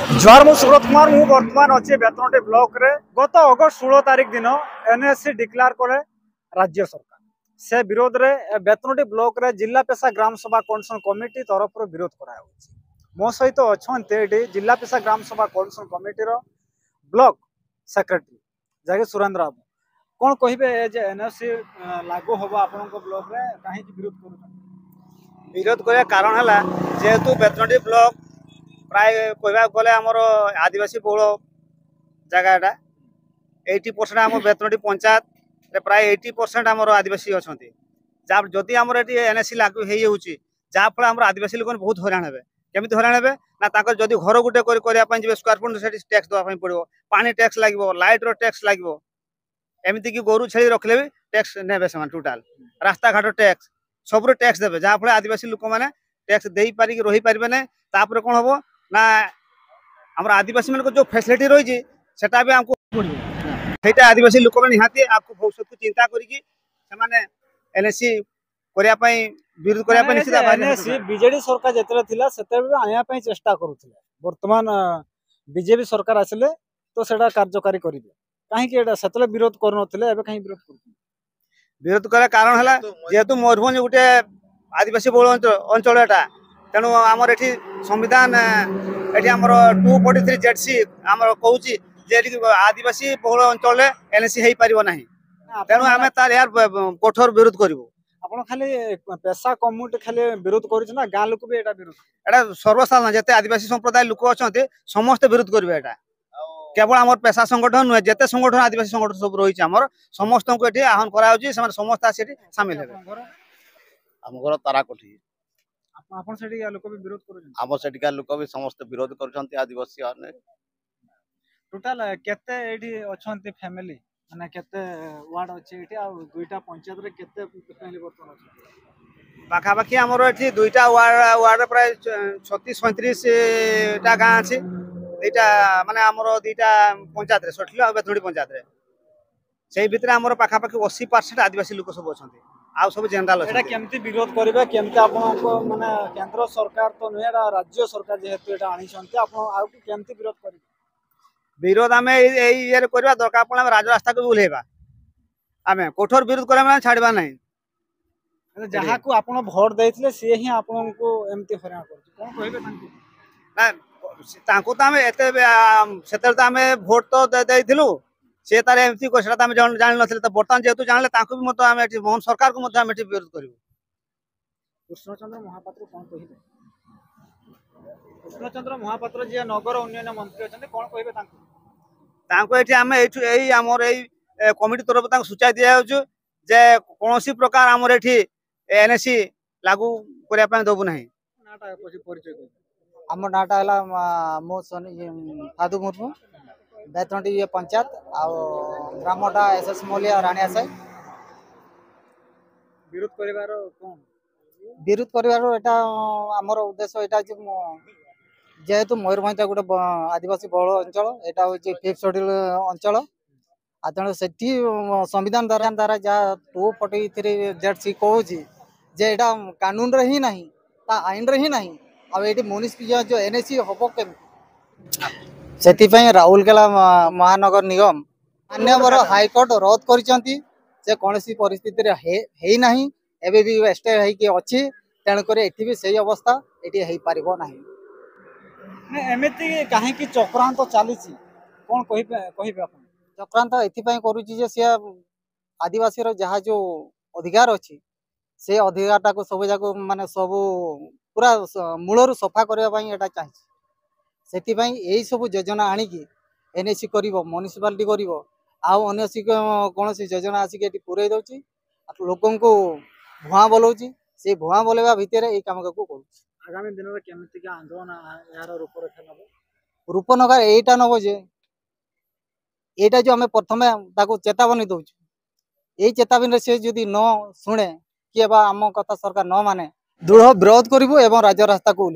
ज्वार मु सुब्रत कुमार मु वर्तमान अच्छे बेतनटी ब्लॉक रे गत अगस्त 16 तारिख दिन एनएससी डिक्लेयर करे राज्य सरकार से विरोध रे बेतनटी ब्लॉक रे जिला पेशा ग्राम सभा कौंसल कमिटी तरफ विरोध करा मो सहित अच्छा जिला पेशा ग्राम सभा कौंसल कमिटी ब्लॉक सेक्रेटरी जैसे सुरेंद्र बाबू कौन कहे एनएससी लागू हम आपण ब्लॉक रे कहीं विरोध कर विरोध करने कारण है जेहेतु बेतनटी ब्लॉक प्राय कहवा गले आमर आदिवासी बहुल जगहटा 80% आम बेतनटी पंचायत प्राय 80% आमर आदिवासी अच्छा जदि आमर ये एनएससी लागू हो जहाँफल आम आदिवासी लोक बहुत हईराण हे केमी हईराण हे ना जदि घर गोटे करने स्क्वायर फुट से टैक्स देवाई पड़ो पानी टैक्स लगे लाइट्र टैक्स लगे एमती कि गोरु छेली रखले भी टैक्स ने टोटाल रास्ता घाट टैक्स सब टैक्स देवे जहाँफल आदिवासी लोक मैंने टैक्स दे पारिक रही पारे ना तापर कौन हम ना आम आदिवासी मान जो फैसिलिटी रही है भी आमको पड़ो आदिवासी लोक मैंने निहाती आपको भविष्य को चिंता करके एनएससी करने विरोध करने बीजेडी सरकार जिते थिला आने चेष्टा करुले वर्तमान बीजेपी सरकार आसिले तो सेटा कार्यकारी करेंगे कहीं से विरोध करुले कहीं विरोध कर विरोध कर कारण है जेहेतु मयूरभंज गोटे आदिवासी बहुल अंचल तेणु आमर ये संविधान ये आमर 243 जेडसी आमर कहूँ आदिवासी बहुल अंचल एनएससी हो पार ना तेणु आम तार यार कठोर विरोध करूँ आप खाली पेशा कम्युनिटी खाली विरोध कर गाँ लोक भी विरोध एटा सर्वसाधारण जिते आदिवासी संप्रदाय लोक अच्छा समस्त विरोध करेंगे एटा केवल आम पेशा संगठन नुहे जिते संगठन आदिवासी संगठन सब रही है समस्त को ये आह्वान कराई समस्त आसी सामिल हे आम घर ताराकोठी आम सेठिका लोक भी समस्त विरोध कर आदिवासी टोटाल केते अच्छा फैमिली माने केते वार्ड अच्छे दुईटा पंचायत रे केते फैमिली वर्तमान अछि पाखापाखि आमर ये दुईटा वार्ड प्राय 36-37 टा गाँ अच्छी दुईटा माने आमर दुईटा पंचायत रे सठिल आ बेतनटी पंचायत रे से भितर आमर पाखापाखि 80% आदिवासी लोक सब अच्छा आउ सब जनरल एटा केमती विरोध करिबा केमती आपनको माने केंद्र सरकार तो नुहे राज्य सरकार जेहेतु एटा आनी छन्ते आपन आउ केमती विरोध करिबा विरोध आम ये करवा दरकार पड़े राजरास्ता को भी ओल्हेबा आम कठोर विरोध करा छाड़वा ना जहाँ को आप भोट देते सी ही आपको एमती हराण कर भोट तो देलु सी तार एमती जान ना तो बर्तमान जेहेतु जानले मोहन सरकार को विरोध कर कृष्णचंद्र महापात्र कौन कहे कृष्णचंद्र महापात्र जी नगर उन्नयन मंत्री अच्छा कौन कहे आम आमर कमिटी तरफ सूचा दि जे कौन प्रकार आमर ये एनएससी लागू करने दबू ना आम नाटा है मो साधु मुर्मू बेतनटी ये पंचायत ग्रामटा एसएस मलिया राणिया साई विरोध करिवार कौन विरोध करिवार एटा आमर उद्देश्य एटा जेहेतु मयूरभंज गोटे आदिवासी बहुल अंचल एटा हूँ 5th शेड्यूल अंचल तेणु से संविधान द्वारा जहाँ 243 जेडसी कहूँ जे एटा कानून रे ही नहीं आईन रे ही नहीं आठ म्युनिसिपल जो एनएससी हम के राउरकेला महानगर निगम मान्यवर हाईकोर्ट रद्द कर कौन परिस्थिति है ना एवं भी स्टे अच्छी तेणुक ये से अवस्था ये हो पार ना एमती कहीं चक्रांत चली कौन कहे चक्रांत ये करुच्ची सी आदिवासी जहाँ जो अधिकार अच्छी से अधिकार टाक सब जाक माने सब पूरा मूलर सफा करने चाहिए से यही सब योजना आणिकी एनएससी कर म्युनिसिपालिटी कर कौन योजना आसिक पूरे दौर लोक भुआ बोलाऊँ से भुआ बोलवा भितर ये कम को कर आगामी दिन में केमती आंदोलन यार रूपरेखा नब रूप नगार यहीटा नब जे यहाँ जो आम प्रथम चेतावनी दौर यही चेतावनी से जदि न शुणे कि आम कथा सरकार न माने दृढ़ विरोध करूँ राजरास्ता को